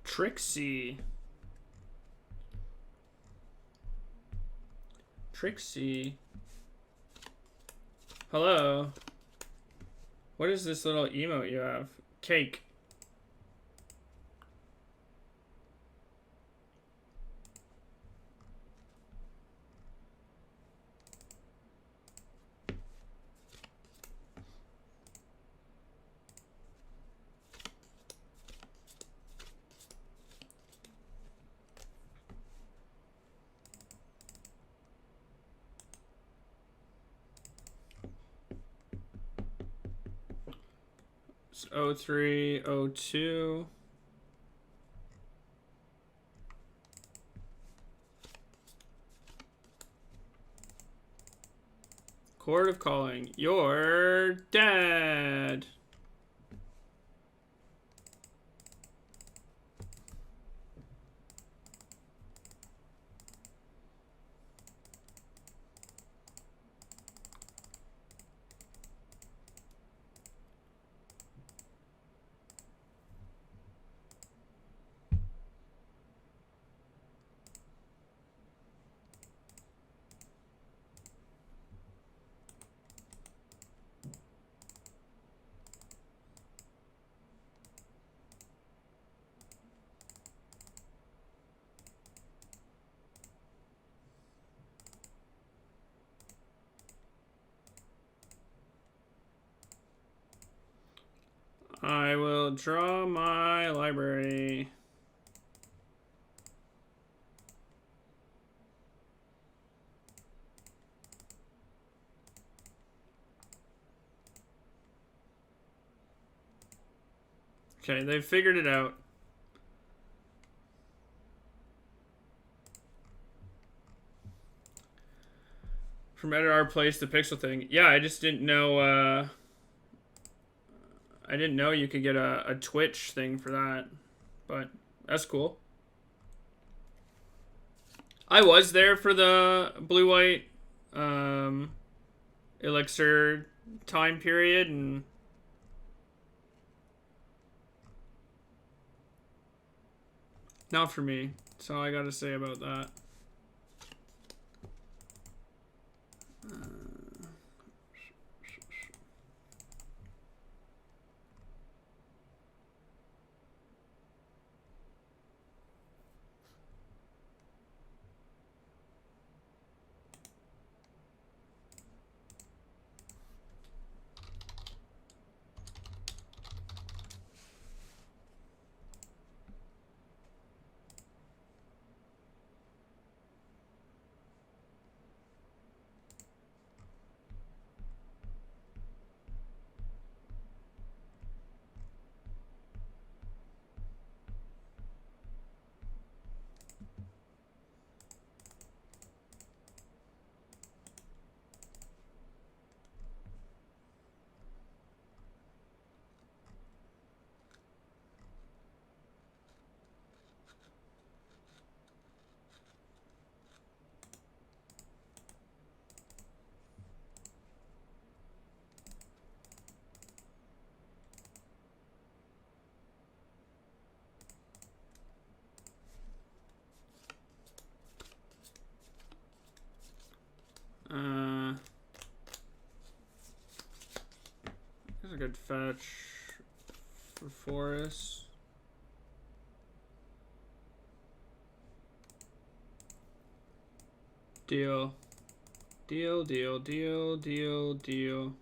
Trixie. Trixie. Hello. What is this little emote you have? Cake. It's 0302. Court of Calling. Your dad. I will draw my library. Okay, they've figured it out. From Edit Our Place, the pixel thing. Yeah, I just didn't know, I didn't know you could get a Twitch thing for that, but that's cool. I was there for the blue-white elixir time period, and not for me. That's all I gotta say about that. That's a good fetch for Forest. Deal. Deal, deal, deal, deal, deal.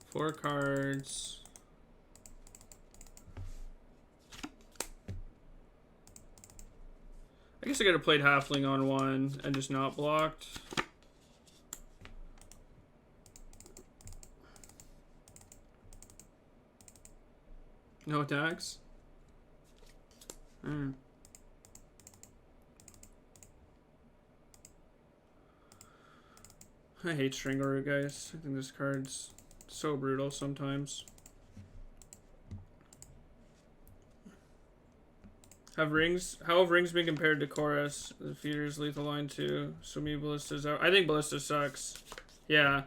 Four cards. I guess I could have played Halfling on one and just not blocked. No attacks? Hmm. I hate Stringor, guys. I think this card's so brutal sometimes. How have rings been compared to Chorus? The feeder's lethal line too. So maybe Ballista's out. I think Ballista sucks. Yeah.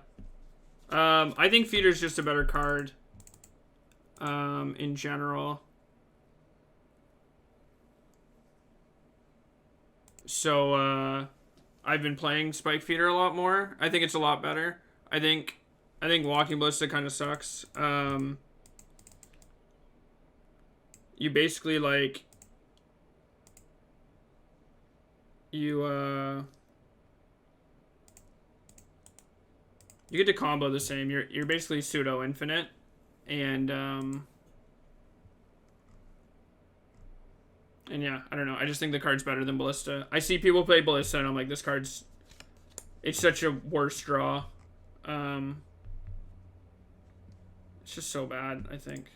I think feeder's just a better card. In general. So I've been playing Spike Feeder a lot more. I think it's a lot better. I think Walking Ballista kind of sucks. You basically like you get to combo the same. You're basically pseudo infinite, and yeah, I don't know. I just think the card's better than Ballista. I see people play Ballista, and I'm like, this card's... It's such a worse draw. It's just so bad, I think.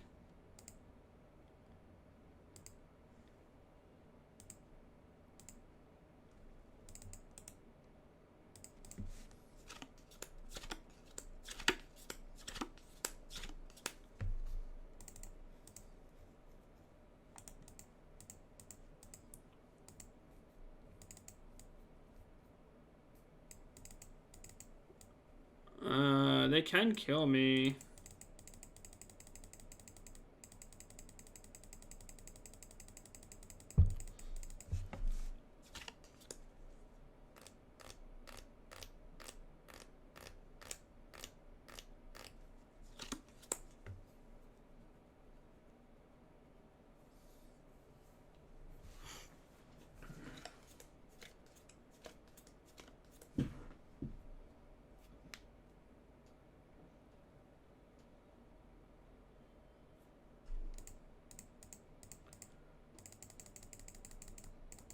They can kill me.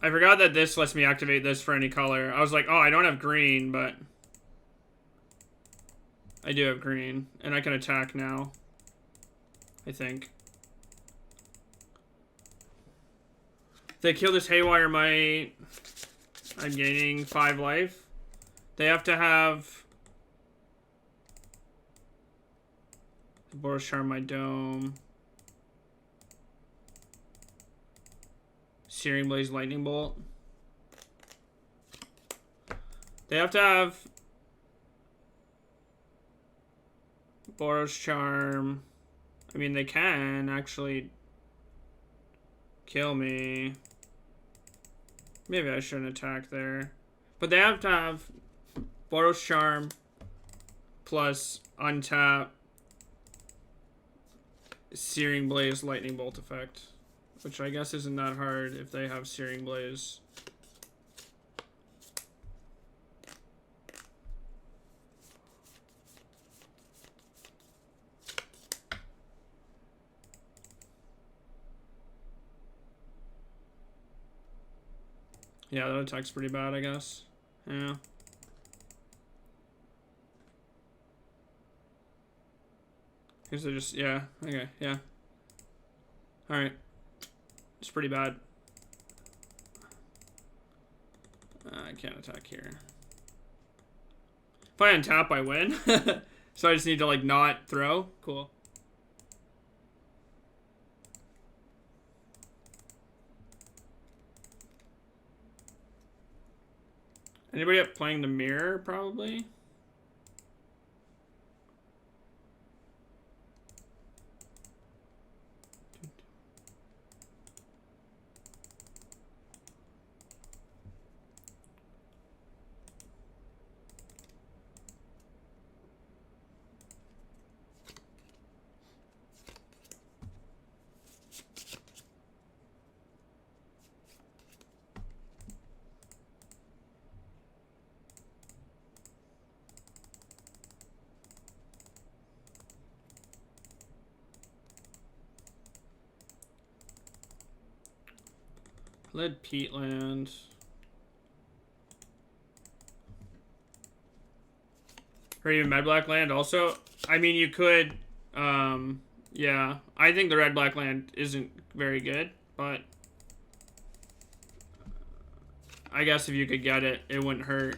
I forgot that this lets me activate this for any color. I was like, oh, I don't have green, but I do have green. And I can attack now, I think. If they kill this Haywire Might, I'm gaining 5 life. They have to have... Boros Charm my Dome. Searing Blaze Lightning Bolt. They have to have Boros Charm. I mean, they can actually kill me. Maybe I shouldn't attack there. But they have to have Boros Charm plus untap Searing Blaze Lightning Bolt effect. Which I guess isn't that hard if they have Searing Blaze. Yeah, that attack's pretty bad, I guess. Yeah. Because they're just, yeah, okay, yeah. Alright. It's pretty bad. I can't attack here. If I untap, I win. So I just need to, like, not throw. Cool. Anybody up playing the mirror, probably? Lead Peatland. Or even Medblack land also. I mean, you could Yeah, I think the red-black land isn't very good, but I guess if you could get it, it wouldn't hurt.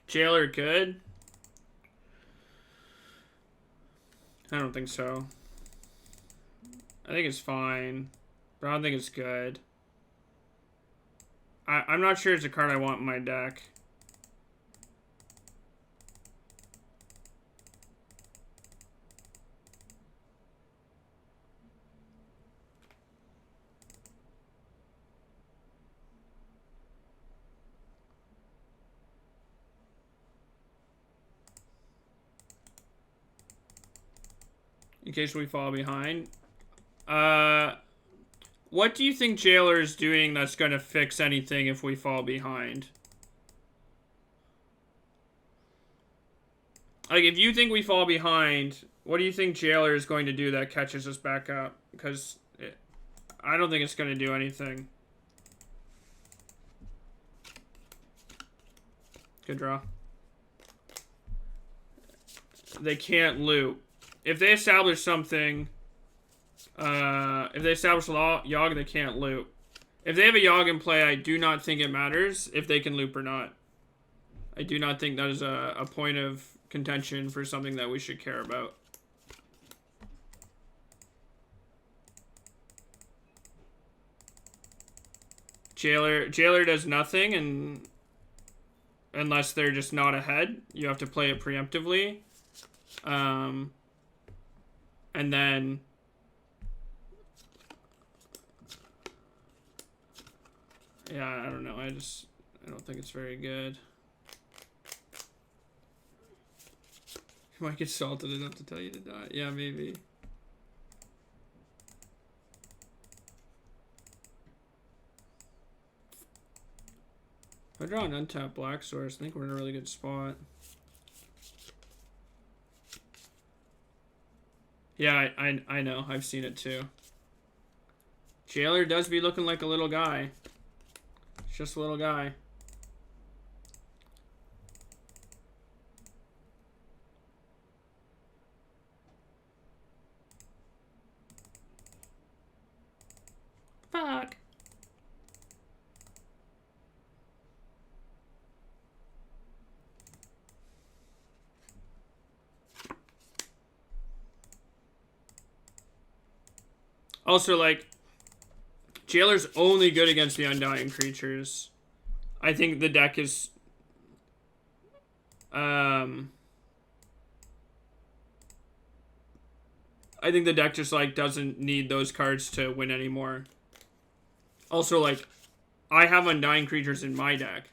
Jailer good? I don't think so. I think it's fine, but I don't think it's good. I'm not sure it's a card I want in my deck. In case we fall behind. What do you think Jailer is doing that's going to fix anything if we fall behind? Like, if you think we fall behind, what do you think Jailer is going to do that catches us back up? Because I don't think it's going to do anything. Good draw. They can't loop. If they establish something... if they establish Yawg, they can't loop. If they have a Yawg in play, I do not think it matters if they can loop or not. I do not think that is a point of contention for something that we should care about. Jailer does nothing, and unless they're just not ahead, you have to play it preemptively. And then... Yeah, I don't know. I don't think it's very good. You might get salted enough to tell you to die. Yeah, maybe. If I draw an untapped black source, I think we're in a really good spot. Yeah, I know. I've seen it too. Jailer does be looking like a little guy. It's just a little guy. Fuck. Also, like, Jailer's only good against the Undying creatures. I think the deck is... I think the deck just, like, doesn't need those cards to win anymore. Also, like, I have Undying creatures in my deck.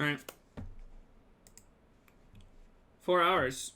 Alright. 4 hours.